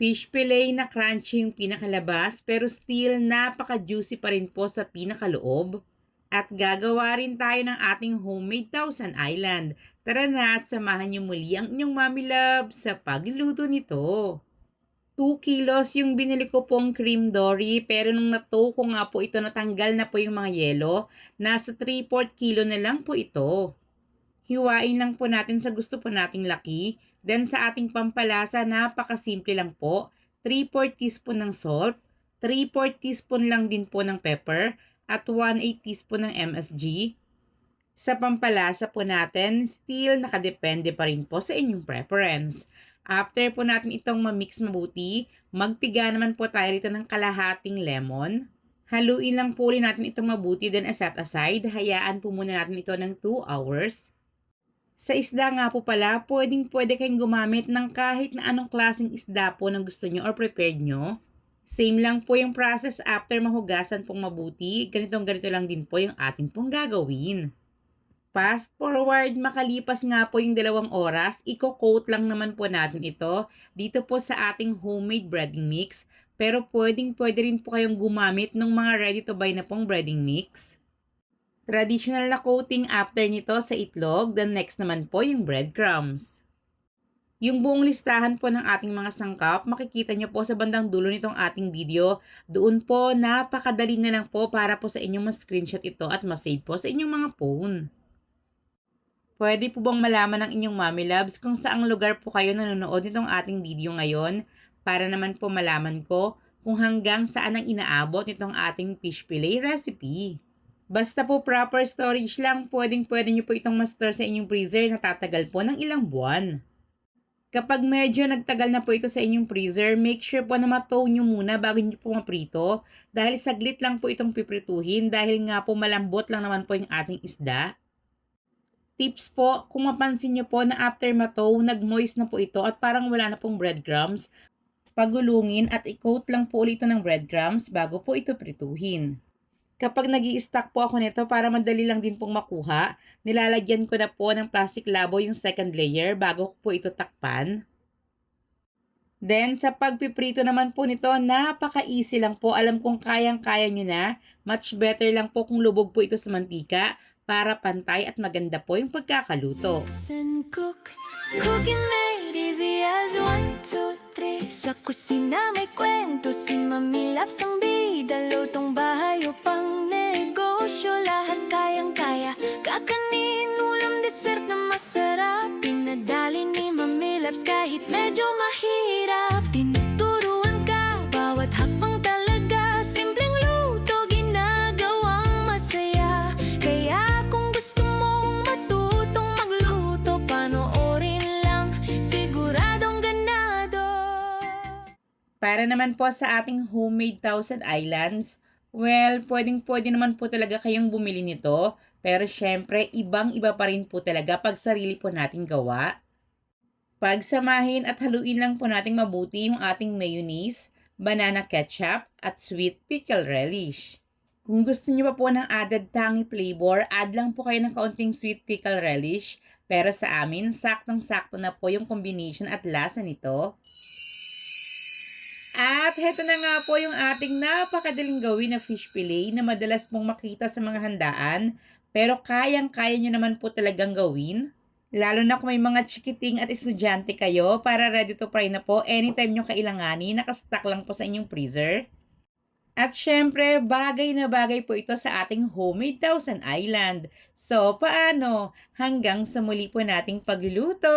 Fish fillet na crunchy yung pinakalabas pero still napaka-juicy pa rin po sa pinakaloob. At gagawa rin tayo ng ating homemade Thousand Island. Tara na at samahan niyo muli ang inyong mommy love sa pagluto nito. 2 kilos yung binili ko pong cream dory pero nung nato ko nga po ito natanggal na po yung mga yelo, nasa 3/4 kilo na lang po ito. Hiwain lang po natin sa gusto po nating laki. Then sa ating pampalasa, napakasimple lang po. 3/4 teaspoon ng salt, 3/4 teaspoon lang din po ng pepper, at 1/8 teaspoon ng MSG. Sa pampalasa po natin, still nakadepende pa rin po sa inyong preference. After po natin itong mamix mabuti, magpiga naman po tayo rito ng kalahating lemon. Haluin lang po ulit natin itong mabuti then set aside. Hayaan po muna natin ito ng 2 hours. Sa isda nga po pala, pwede kayong gumamit ng kahit na anong klaseng isda po na gusto nyo or prepared nyo. Same lang po yung process after mahugasan pong mabuti. Ganito lang din po yung ating pong gagawin. Fast forward, makalipas nga po yung 2 oras, i-coat lang naman po natin ito dito po sa ating homemade breading mix. Pero pwede rin po kayong gumamit ng mga ready to buy na pong breading mix. Traditional na coating after nito sa itlog, then next naman po yung breadcrumbs. Yung buong listahan po ng ating mga sangkap, makikita nyo po sa bandang dulo nitong ating video. Doon po, napakadali na lang po para po sa inyong ma-screenshot ito at ma-save po sa inyong mga phone. Pwede po bang malaman ng inyong mommy loves kung saang lugar po kayo nanonood nitong ating video ngayon? Para naman po malaman ko kung hanggang saan ang inaabot nitong ating fish fillet recipe. Basta po proper storage lang, pwede nyo po itong ma-store sa inyong freezer na tatagal po ng ilang buwan. Kapag medyo nagtagal na po ito sa inyong freezer, make sure po na matow nyo muna bago nyo po maprito dahil saglit lang po itong piprituhin dahil nga po malambot lang naman po yung ating isda. Tips po, kung mapansin nyo po na after matow, nag-moist na po ito at parang wala na pong breadcrumbs, pagulungin at i-coat lang po ulit ito ng breadcrumbs bago po ito prituhin. Kapag nag-i-stack po ako nito para madali lang din pong makuha, nilalagyan ko na po ng plastic labo yung second layer bago ko po ito takpan. Then, sa pagpiprito naman po nito, napaka-easy lang po. Alam kong kayang-kaya nyo na. Much better lang po kung lubog po ito sa mantika para pantay at maganda po yung pagkakaluto. Cooking made easy as 1, 2, 3. Sa kusina may kwento si Mami Labs ang bida. Lutong bahay o pang negosyo, lahat kayang-kaya. Kakanin, ulam, dessert na masarap. Pinadali ni Mami Labs kahit medyo mahirap. Tinuturuan ka, bawat hakbang talaga. Simpleng luto, ginagawang masaya. Kaya kung gusto mong matutong magluto, panoorin lang, siguradong ganado. Para naman po sa ating homemade Thousand Islands, well, pwede naman po talaga kayong bumili nito. Pero syempre, ibang-iba pa rin po talaga pag sarili po nating gawa. Pagsamahin at haluin lang po nating mabuti yung ating mayonnaise, banana ketchup, at sweet pickle relish. Kung gusto niyo pa po ng added tangy flavor, add lang po kayo ng kaunting sweet pickle relish. Pero sa amin, saktong-sakto na po yung combination at lasa nito. At heto na nga po yung ating napakadaling gawin na fish fillet na madalas mong makita sa mga handaan. Pero kayang-kaya nyo naman po talagang gawin. Lalo na kung may mga chikiting at estudyante kayo para ready to fry na po anytime nyo kailanganin, nakastock lang po sa inyong freezer. At syempre, bagay na bagay po ito sa ating homemade Thousand Island. So, paano? Hanggang sa muli po nating pagluluto!